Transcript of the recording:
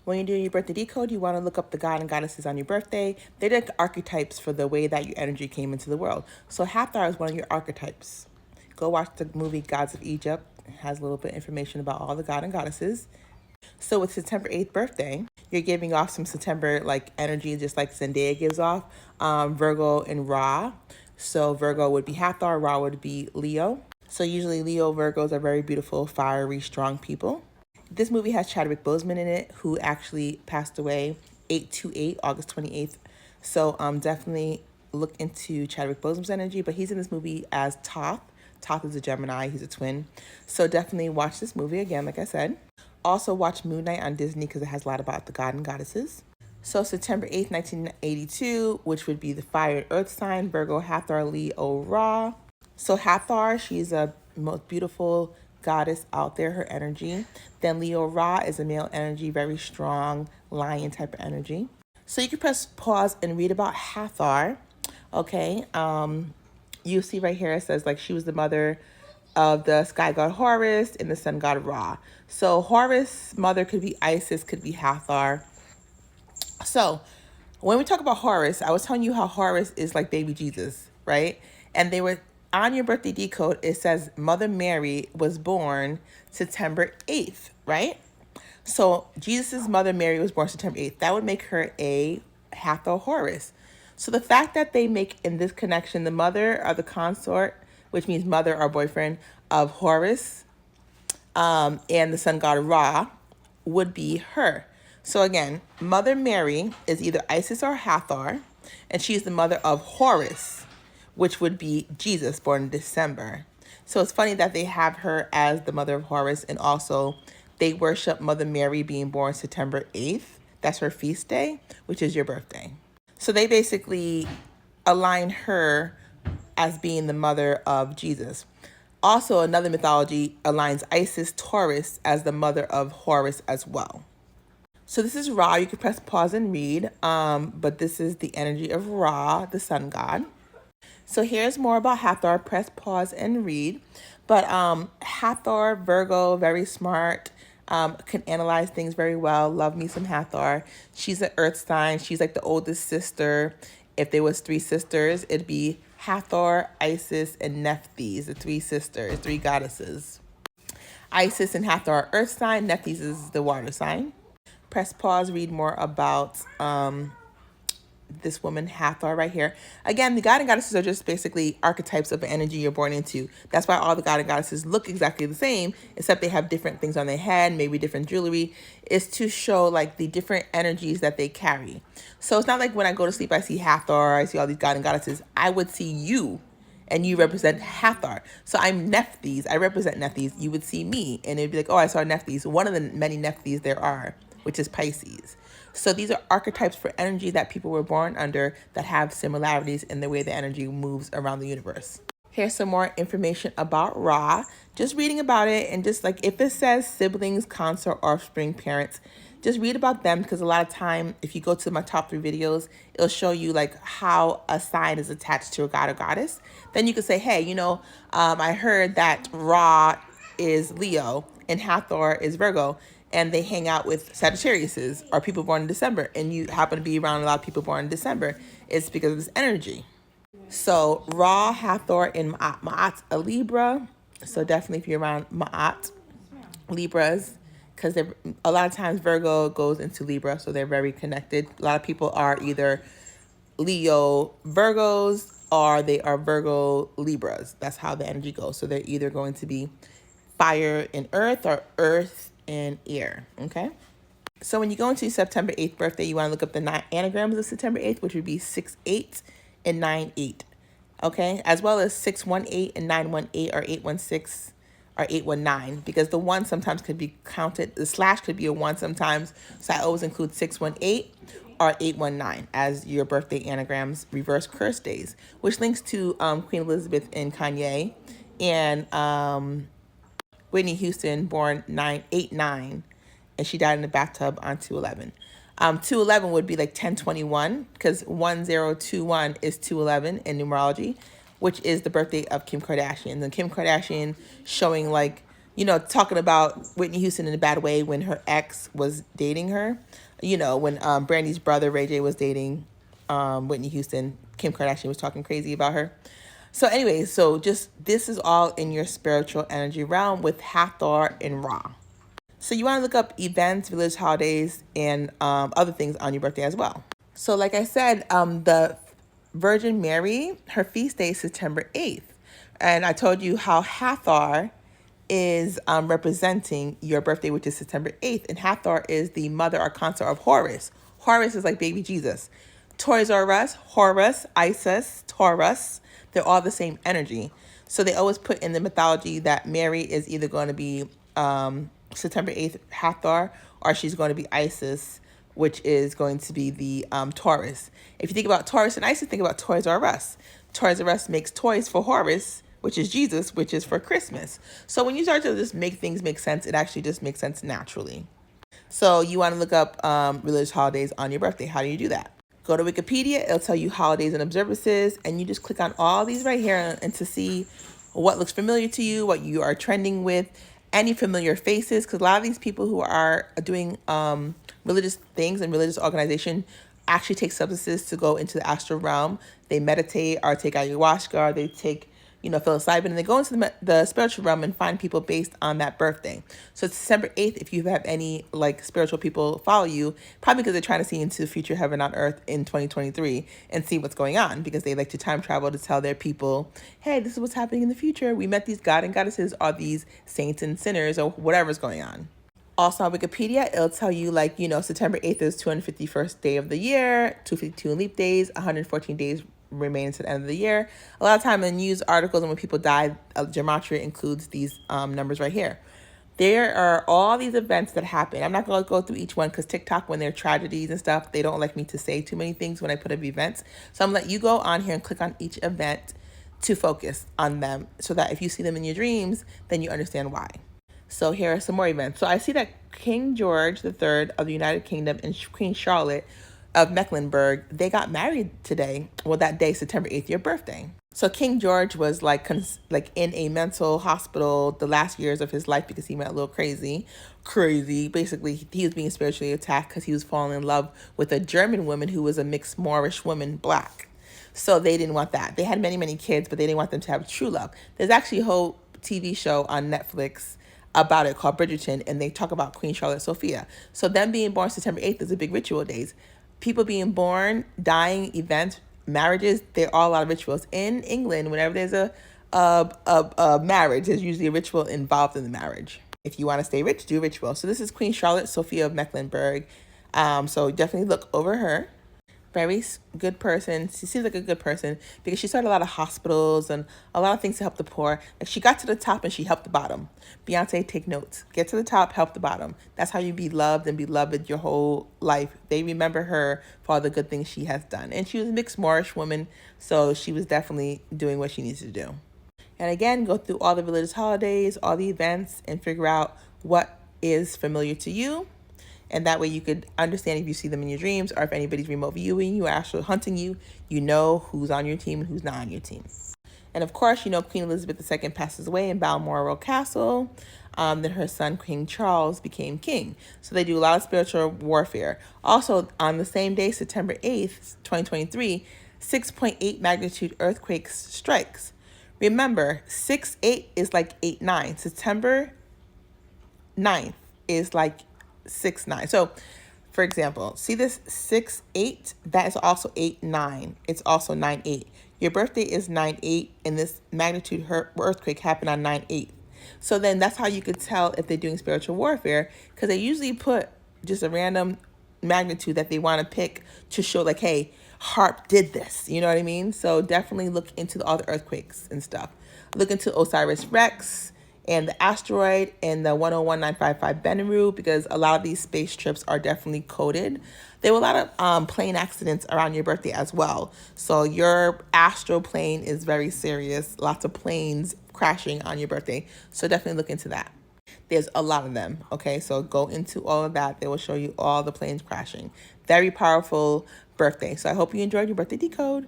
When you're doing your birthday decode, you want to look up the god and goddesses on your birthday. They're like archetypes for the way that your energy came into the world. So Hathor is one of your archetypes. Go watch the movie Gods of Egypt. It has a little bit of information about all the god and goddesses. So with September 8th birthday, you're giving off some September like energy, just like Zendaya gives off. Virgo and Ra. So Virgo would be Hathor, Ra would be Leo. So usually Leo Virgos are very beautiful, fiery, strong people. This movie has Chadwick Boseman in it, who actually passed away 8/28, August 28th. So definitely look into Chadwick Boseman's energy, but he's in this movie as Thoth. Thoth is a Gemini, he's a twin. So definitely watch this movie again, like I said. Also watch Moon Knight on Disney because it has a lot about the god and goddesses. So September 8th, 1982, which would be the fire and earth sign, Virgo, Hathor, Leo, Ra. So Hathor, she's a most beautiful goddess out there, her energy. Then Leo Ra is a male energy, very strong, lion type of energy. So you can press pause and read about Hathor. Okay. You see right here, it says like she was the mother of the sky god Horus and the sun god Ra. So Horus' mother could be Isis, could be Hathor. So when we talk about Horus, I was telling you how Horus is like baby Jesus, right? And they were on your birthday decode, it says Mother Mary was born September 8th, right? So Jesus' mother Mary was born September 8th. That would make her a Hathor Horus. So the fact that they make in this connection the mother or the consort, which means mother or boyfriend of Horus, and the sun god Ra would be her. So again, Mother Mary is either Isis or Hathor, and she's the mother of Horus, which would be Jesus, born in December. So it's funny that they have her as the mother of Horus, and also they worship Mother Mary being born September 8th. That's her feast day, which is your birthday. So they basically align her as being the mother of Jesus. Also, another mythology aligns Isis Taurus as the mother of Horus as well. So this is Ra. You can press pause and read, but this is the energy of Ra, the sun god. So here's more about Hathor. Press pause and read. But Hathor, Virgo, very smart, can analyze things very well. Love me some Hathor. She's an earth sign. She's like the oldest sister. If there was three sisters, it'd be Hathor, Isis, and Nephthys, the three sisters, three goddesses. Isis and Hathor are earth sign. Nephthys is the water sign. Press pause, read more about this woman Hathor right here. Again, the god and goddesses are just basically archetypes of the energy you're born into. That's why all the god and goddesses look exactly the same, except they have different things on their head, maybe different jewelry. It's to show like the different energies that they carry. So it's not like when I go to sleep, I see Hathor, I see all these god and goddesses. I would see you, and you represent Hathor. So I'm Nephthys. I represent Nephthys. You would see me, and it'd be like, oh, I saw Nephthys. One of the many Nephthys there are, which is Pisces. So these are archetypes for energy that people were born under that have similarities in the way the energy moves around the universe. Here's some more information about Ra. Just reading about it, and just like if it says siblings, consort, offspring, parents, just read about them, because a lot of time, if you go to my top 3 videos, it'll show you like how a sign is attached to a god or goddess. Then you could say, hey, I heard that Ra is Leo and Hathor is Virgo, and they hang out with Sagittariuses or people born in December, and you happen to be around a lot of people born in December. It's because of this energy. So Ra, Hathor, and Ma'at. Ma'at's a Libra. So definitely if you're around Ma'at, Libras, because a lot of times Virgo goes into Libra, so they're very connected. A lot of people are either Leo Virgos or they are Virgo Libras. That's how the energy goes. So they're either going to be fire and earth or earth and air. Okay. So when you go into September 8th birthday, you want to look up the anagrams of September 8th, which would be 6/8 and 9/8. Okay. As well as 6/18 and 9/18 or 8/16 or 8/19, because the 1 sometimes could be counted. The slash could be a 1 sometimes. So I always include 6/18 or 8/19 as your birthday anagrams, reverse curse days, which links to Queen Elizabeth and Kanye, and Whitney Houston, born 9/8/9, and she died in the bathtub on 2/11. 2/11 would be like 10/21, because 1021 is 2/11 in numerology, which is the birthday of Kim Kardashian. And Kim Kardashian showing like talking about Whitney Houston in a bad way when her ex was dating her. When Brandy's brother Ray J was dating Whitney Houston, Kim Kardashian was talking crazy about her. So anyway, so just this is all in your spiritual energy realm with Hathor and Ra. So you want to look up events, religious holidays, and other things on your birthday as well. So like I said, the Virgin Mary, her feast day is September 8th. And I told you how Hathor is representing your birthday, which is September 8th. And Hathor is the mother or consort of Horus. Horus is like baby Jesus. Toys R Us, Horus, Isis, Taurus, they're all the same energy. So they always put in the mythology that Mary is either going to be September 8th Hathor, or she's going to be Isis, which is going to be the Taurus. If you think about Taurus and Isis, think about Toys R Us. Toys R Us makes toys for Horus, which is Jesus, which is for Christmas. So when you start to just make things make sense, it actually just makes sense naturally. So you want to look up religious holidays on your birthday. How do you do that? Go to Wikipedia. It'll tell you holidays and observances, and you just click on all these right here and to see what looks familiar to you, what you are trending with, any familiar faces, because a lot of these people who are doing religious things and religious organization actually take substances to go into the astral realm. They meditate or take ayahuasca, or they take psilocybin, and they go into the spiritual realm and find people based on that birthday. So it's December 8th. If you have any spiritual people follow you, probably because they're trying to see into the future heaven on earth in 2023 and see what's going on, because they like to time travel to tell their people, hey, this is what's happening in the future. We met these god and goddesses, or these saints and sinners, or whatever's going on. Also on Wikipedia, it'll tell you September 8th is 251st day of the year, 252 leap days, 114 days remain to the end of the year. A lot of time in news articles and when people die, gematria includes these numbers right here. There are all these events that happen. I'm not going to go through each one because TikTok, when there are tragedies and stuff, they don't like me to say too many things when I put up events. So I'm going to let you go on here and click on each event to focus on them, so that if you see them in your dreams, then you understand why. So here are some more events. So I see that King George III of the United Kingdom and Queen Charlotte of Mecklenburg, they got married today. Well, that day, September 8th, your birthday. So King George was like in a mental hospital the last years of his life because he went a little crazy. Basically, he was being spiritually attacked because he was falling in love with a German woman who was a mixed Moorish woman, black. So they didn't want that. They had many, many kids, but they didn't want them to have true love. There's actually a whole TV show on Netflix about it called Bridgerton, and they talk about Queen Charlotte Sophia. So them being born September 8th is a big ritual days. People being born, dying, events, marriages, they're all a lot of rituals. In England, whenever there's a marriage, there's usually a ritual involved in the marriage. If you want to stay rich, do a ritual. So this is Queen Charlotte Sophia of Mecklenburg. So definitely look over her. Very good person. She seems like a good person because she started a lot of hospitals and a lot of things to help the poor. Like, she got to the top and she helped the bottom. Beyonce, take notes. Get to the top, help the bottom. That's how you be loved and beloved your whole life. They remember her for all the good things she has done. And she was a mixed Moorish woman, so she was definitely doing what she needs to do. And again, go through all the religious holidays, all the events, and figure out what is familiar to you. And that way you could understand if you see them in your dreams, or if anybody's remote viewing you or actually hunting you, you know who's on your team and who's not on your team. And of course, Queen Elizabeth II passes away in Balmoral Castle. Then her son, King Charles, became king. So they do a lot of spiritual warfare. Also, on the same day, September 8th, 2023, 6.8 magnitude earthquake strikes. Remember, 6.8 is like 8.9. September 9th is like 6.9. So, for example, see this 6.8? That is also 8.9. It's also 9.8. Your birthday is 9.8, and this magnitude earthquake happened on 9.8. So then that's how you could tell if they're doing spiritual warfare, because they usually put just a random magnitude that they want to pick to show like, hey, HARP did this. You know what I mean? So definitely look into all the earthquakes and stuff. Look into Osiris Rex and the asteroid and the 101955 Bennu, because a lot of these space trips are definitely coded. There were a lot of plane accidents around your birthday as well. So your astral plane is very serious. Lots of planes crashing on your birthday. So definitely look into that. There's a lot of them. Okay, so go into all of that. They will show you all the planes crashing. Very powerful birthday. So I hope you enjoyed your birthday decode.